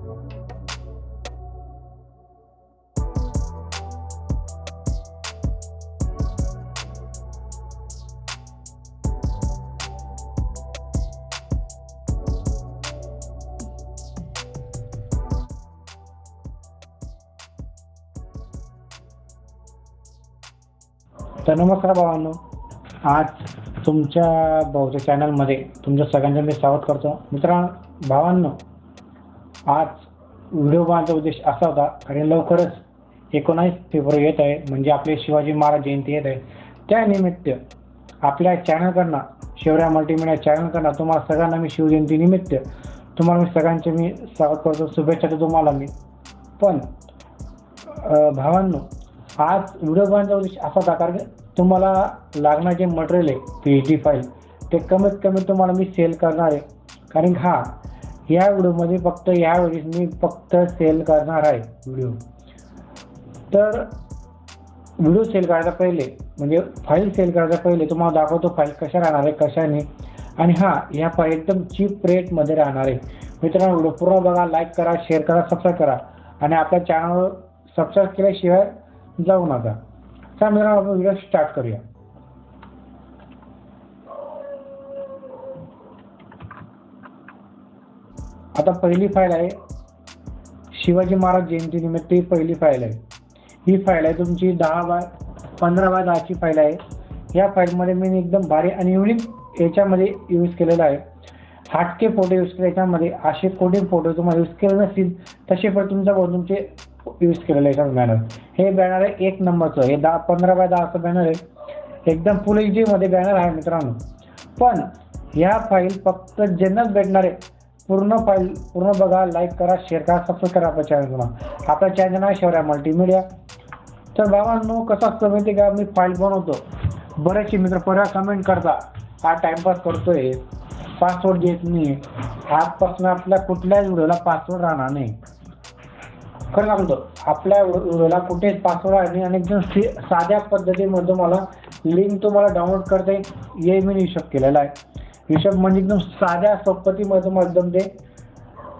तर नमस्कार भावांनो, आज तुमच्या भाऊच्या चॅनलमध्ये तुमच्या सगळ्यांचं मी स्वागत करतो. भावांनो, आज व्हिडिओ बनवण्याचा उद्देश असा होता, कारण लवकरच 19 फेब्रुवारी येत आहे, म्हणजे आपली शिवाजी महाराज जयंती येत आहे. त्यानिमित्त आपल्या चॅनलकडनं, शिवराय मल्टीमीडिया चॅनलकडनं तुम्हाला सगळ्यांना मी शिवजयंती निमित्त तुम्हाला सगळ्यांचे मी स्वागत करतो, शुभेच्छा देतो तुम्हाला मी. पण भावांनो, आज व्हिडिओ बनवण्याचा उद्देश असा होता, कारण तुम्हाला लागणारे मटेरियल आहे PhD फाईल ते कमीत कमी तुम्हाला मी सेल करणार आहे. कारण या व्हिडिओमध्ये फक्त यावेळेस मी फक्त सेल करणार आहे व्हिडिओ. तर व्हिडिओ सेल करायचा पहिले, म्हणजे फाईल सेल करायचा पहिले तुम्हाला दाखवतो फाईल कशा राहणार आहे, कशा नाही. आणि या फाईल एकदम चीप रेटमध्ये राहणार आहे. मित्रांनो, व्हिडिओ पूर्ण बघा, लाईक करा, शेअर करा, सबस्क्राईब करा आणि आपल्या चॅनलवर सबस्क्राईब केल्याशिवाय जाऊ नका. तर मित्रांनो, आपण व्हिडिओ स्टार्ट करूया. आता पहिली फाईल आहे शिवाजी महाराज जयंती निमित्त. ही पहिली फाईल आहे. ही फाईल आहे तुमची 15x10 फाईल आहे. या फाईलमध्ये मी एकदम भारी आणि युनिक याच्यामध्ये यूज केलेला आहे. हटके फोटो यूज केले याच्यामध्ये. असे कोडिंग फोटो तुम्हाला यूज केले नसतील तसे पण तुमचे यूज केलेलं आहे बॅनर. हे बॅनर आहे 1 नंबरचं. हे 15x10 बॅनर आहे. एकदम फुल HD मध्ये बॅनर आहे मित्रांनो. पण ह्या फाईल फक्त ज्यांनाच भेटणार आहे. पूर्ण फाईल पूर्ण बघा, लाईक करा, शेअर करा, सबस्क्राईब करा आपल्या चॅनलला. आपल्या चॅनल आहे शिवराय मल्टीमीडिया. तर बाबांनो, कसं असतं माहिती का, मी फाईल बनवतो, बरेचसे मित्र परवा कमेंट करता हा टाइमपास करतोय, पासवर्ड देत नाही. आजपासून आपल्या कुठल्याच व्हिडिओला पासवर्ड राहणार नाही. खरं सांगतो, आपल्या व्हिडिओला कुठेच पासवर्ड आहे नाही. आणि एकदम साध्या पद्धतीमध्ये तुम्हाला लिंक तुम्हाला डाउनलोड करता येईल. हे मी हिशोब केलेला आहे. हिशोब म्हणजे एकदम साध्या पद्धतीमध्ये तुम्हाला एकदम ते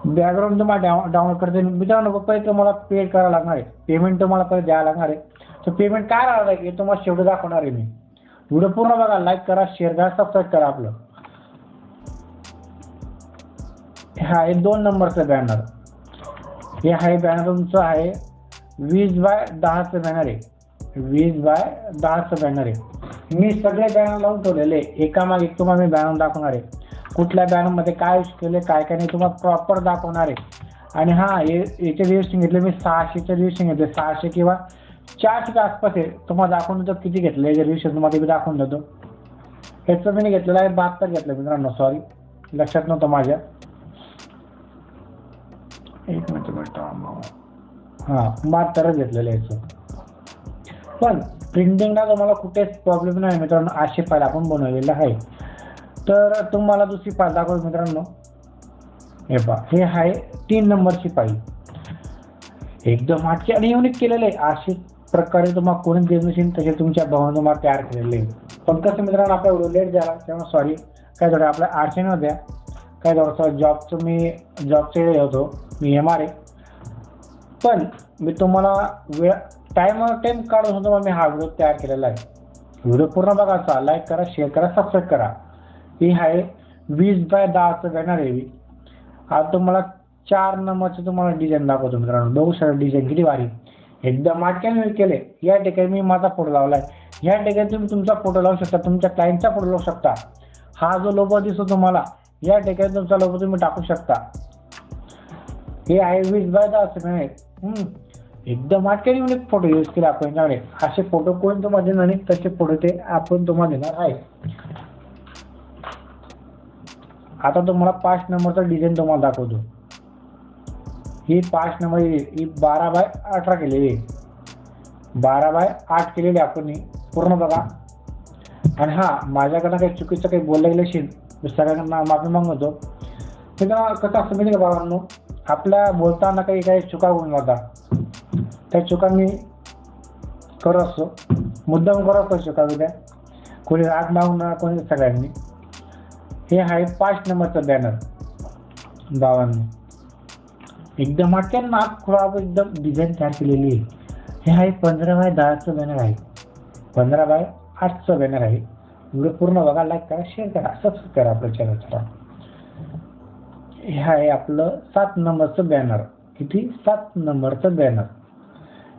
बॅकग्राऊंड तुम्हाला डाउनलोड करता येईल. मित्रांनो, पहिले तुम्हाला पे करावं लागणार आहे. पेमेंट तुम्हाला पहिले द्यावं लागणार आहे. तर पेमेंट काय राहणार आहे हे तुम्हाला शेवटी दाखवणार आहे मी. व्हिडिओ पूर्ण बघा, लाईक करा, शेअर करा, सबस्क्राईब करा आपलं. हे 2 नंबरचं बॅनर. हे बॅनर तुमचं आहे 20x10 बॅनर आहे. 20x10 बॅनर आहे. मी सगळे बॅनर लावून ठेवलेले, एकामागे एक तुम्हाला मी बॅनर दाखवणार आहे. कुठल्या बॅनरमध्ये काय यूज केले, काय नाही तुम्हाला प्रॉपर दाखवणार आहे. आणि याचे रिव्ह्यूज घेतले मी 600चे रिव्ह्यूज घेतले. 600 किंवा 400च्या आसपास आहे. तुम्हाला दाखवून देतो किती घेतले. याचे रिव्ह्यूज तुम्हाला मी दाखवून देतो. ह्याचं मी घेतलेलं आहे 72 घेतलं मित्रांनो. सॉरी, लक्षात नव्हतं माझ्या. एक मिनिट 72 घेतलेलं आहे याचं. पण प्रिंटिंगला तुम्हाला कुठेच प्रॉब्लेम नाही मित्रांनो. 800 फाईल आपण बनवलेलं आहे. तर तुम्हाला दुसरी फाईल दाखवतो मित्रांनो. हे पहा, हे आहे 3 नंबरची फाईल. एकदम हटके आणि युनिक केलेलं आहे. अशा प्रकारे तुम्हाला कोणी देत नसेल तसे तुमच्या भावाने तुम्हाला तयार केलेले आहे. पण कसं मित्रांनो, आपला व्हिडिओ लेट झाला तेव्हा सॉरी. काय थोडं आपल्या अडचणी होत्या. काय थोडंसं जॉबचे होतो मी MRA. पण मी तुम्हाला टाइम काढून होतो मी हा व्हिडिओ तयार केलेला आहे. व्हिडिओ पूर्ण बघायचा, लाईक करा, शेअर करा, सबस्क्राईब करा. ही आहे 20x10 बॅनर आहे. आज तुम्हाला 4 नंबरचं तुम्हाला डिझाईन दाखवतो मित्रांनो. बघू शकता डिझाईन किती भारी, एकदम हटक्याने केले. या ठिकाणी मी माझा फोटो लावला आहे. या ठिकाणी तुम्ही तुमचा फोटो लावू शकता, तुमच्या क्लायंटचा फोटो लावू शकता. हा जो लोगो दिसतो तुम्हाला, या ठिकाणी तुमचा लोगो तुम्ही टाकू शकता. हे आहे 20x10 बॅनर. एकदम हटक्याने युनिक फोटो यूज केले आपण याच्याकडे. असे फोटो कोण तुम्हाला देणार नाही, तसे फोटो ते आपण तुम्हाला देणार आहे. आता तुम्हाला 5 नंबरचा डिझाईन तुम्हाला दाखवतो. ही 5 नंबर ही 12x18 केलेली आहे. 12x8 केलेली आपण पूर्ण बघा. आणि माझ्याकडनं काही चुकीचं काही बोललं गेलं असेल मी सगळ्यांना माफी मागवतो. तेव्हा कसं असतं माहिती का बाबांनो, आपल्या बोलताना काही चुका होऊन जातात. त्या चुका मी करत असतो, मुद्दाम करत असतो चुका त्या. कोणी राग मागू नका कोणी सगळ्यांनी. हे आहे 5 नंबरचं बॅनर बाबांनो. एकदम हटके नाक खुळा एकदम डिझाईन तयार केलेली आहे. हे आहे 15x10चं बॅनर आहे. 15x8चं बॅनर आहे. व्हिडिओ पूर्ण बघा, लाईक करा, शेअर करा, सबस्क्राईब करा आपल्या चॅनलला. हे आहे आपलं 7 नंबरचं बॅनर. किती? 7 नंबरचं बॅनर.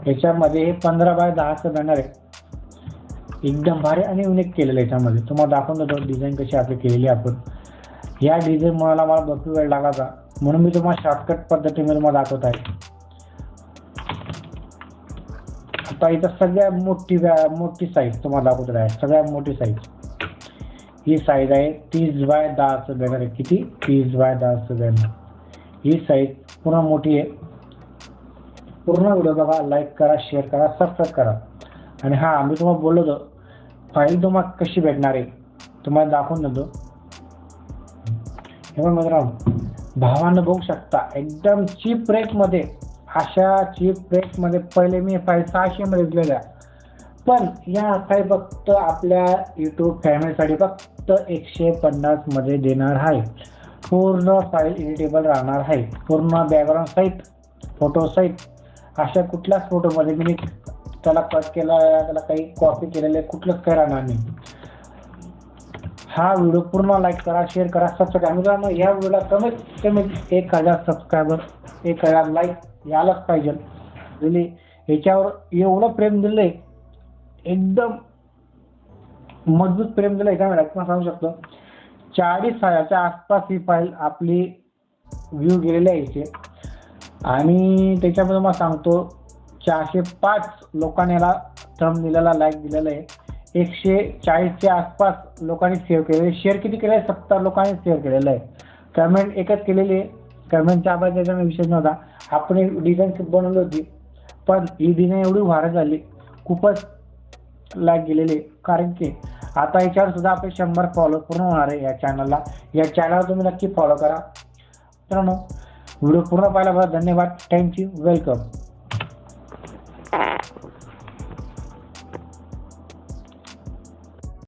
याच्यामध्ये 15x10चं बॅनर आहे. एकदम भारी आणि युनिक केलेलं आहे. याच्यामध्ये तुम्हाला दाखवून देतो डिझाईन कशी आपली केलेली आपण. या डिझाईन मला भरपूर वेळ लागायचा, म्हणून मी तुम्हाला शॉर्टकट पद्धतीने तुम्हाला दाखवत आहे. आता इथं सगळ्यात मोठी साईज तुम्हाला दाखवत आहे. सगळ्यात मोठी साईज ही साईज आहे 30x10चं बॅनर आहे. किती? 30x10चं बॅनर. ही साईज पूर्ण मोठी आहे. पूर्ण व्हिडिओ बघा, लाईक करा, शेअर करा, सबस्क्राईब करा. आणि हा मी तुम्हाला बोललो होतो फाईल तुम्हाला कशी भेटणार आहे तुम्हाला दाखवून देतो. हे मित्रांनो, भावानं बघू शकता एकदम चीप रेटमध्ये. अशा चीप रेटमध्ये पहिले मी फाईल 600 मध्ये दिलेल्या, पण या फाईल फक्त आपल्या यूट्यूब फॅमिलीसाठी फक्त 150 मध्ये देणार आहे. पूर्ण फाईल एडिटेबल राहणार आहे. पूर्ण बॅकग्राऊंड सहित, फोटो सहित. अशा कुठल्याच फोटोमध्ये मी त्याला कट केला, त्याला काही कॉपी केलेले कुठलंच काही राहणार नाही. हा व्हिडिओ पूर्ण लाईक करा, शेअर करा, सबस्क्राईब करा. मित्रांनो, या व्हिडिओला कमीत कमी 1000 सबस्क्रायबर, 1000 लाईक यायलाच पाहिजे. म्हणजे याच्यावर एवढं प्रेम दिलंय, एकदम मजबूत प्रेम दिलंय का मी सांगू शकतो. 40,000च्या आसपास ही फाईल आपली व्ह्यू गेलेले आहे. आणि त्याच्यामध्ये मला सांगतो 405 लोकांनी याला थंबनेलला लाईक दिलेलं आहे. 140च्या आसपास लोकांनी सेव्ह केलेले. शेअर किती केले? 70 लोकांनी शेअर केलेलं आहे. कमेंट एकच केलेली आहे. कमेंटच्या आवाज त्याचा विषय नव्हता. आपण एक डिझाईन बनवली होती, पण ही डिझाईन एवढी व्हायरल झाली, खूपच लाईक गेलेली. कारण की आता याच्यावर सुद्धा आपले 100 फॉलो पूर्ण होणार आहे या चॅनलला. या चॅनलला तुम्ही नक्की फॉलो करा. मित्रांनो, व्हिडिओ पूर्ण पाहिल्याबद्दल धन्यवाद. थँक्यू. वेलकम.